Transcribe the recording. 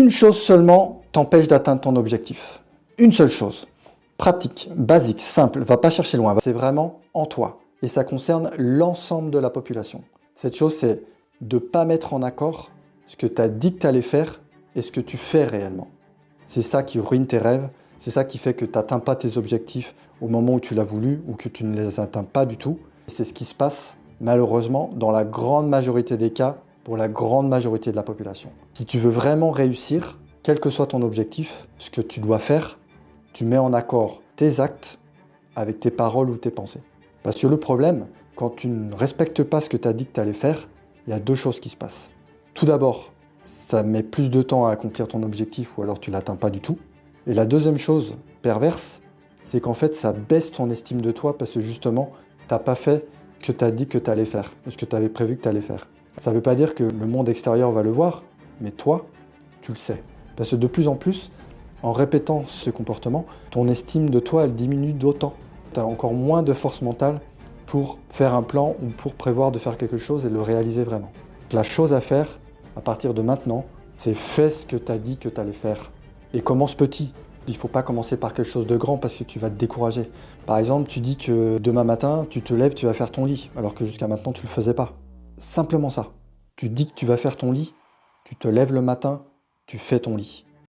Une chose seulement t'empêche d'atteindre ton objectif. Une seule chose. Pratique, basique, simple, va pas chercher loin. C'est vraiment en toi. Et ça concerne l'ensemble de la population. Cette chose, c'est de ne pas mettre en accord ce que tu as dit que tu allais faire et ce que tu fais réellement. C'est ça qui ruine tes rêves, c'est ça qui fait que tu n'atteins pas tes objectifs au moment où tu l'as voulu ou que tu ne les atteins pas du tout. Et c'est ce qui se passe malheureusement dans la grande majorité des cas pour la grande majorité de la population. Si tu veux vraiment réussir, quel que soit ton objectif, ce que tu dois faire, tu mets en accord tes actes avec tes paroles ou tes pensées. Parce que le problème, quand tu ne respectes pas ce que tu as dit que tu allais faire, il y a deux choses qui se passent. Tout d'abord, ça met plus de temps à accomplir ton objectif ou alors tu ne l'atteins pas du tout. Et la deuxième chose perverse, c'est qu'en fait, ça baisse ton estime de toi parce que justement, tu n'as pas fait ce que tu as dit que tu allais faire, ce que tu avais prévu que tu allais faire. Ça ne veut pas dire que le monde extérieur va le voir, mais toi, tu le sais. Parce que de plus en plus, en répétant ce comportement, ton estime de toi, elle diminue d'autant. Tu as encore moins de force mentale pour faire un plan ou pour prévoir de faire quelque chose et le réaliser vraiment. La chose à faire, à partir de maintenant, c'est fais ce que tu as dit que tu allais faire. Et commence petit. Il ne faut pas commencer par quelque chose de grand parce que tu vas te décourager. Par exemple, tu dis que demain matin, tu te lèves, tu vas faire ton lit, alors que jusqu'à maintenant, tu ne le faisais pas. Simplement ça. Tu dis que tu vas faire ton lit, tu te lèves le matin, tu fais ton lit.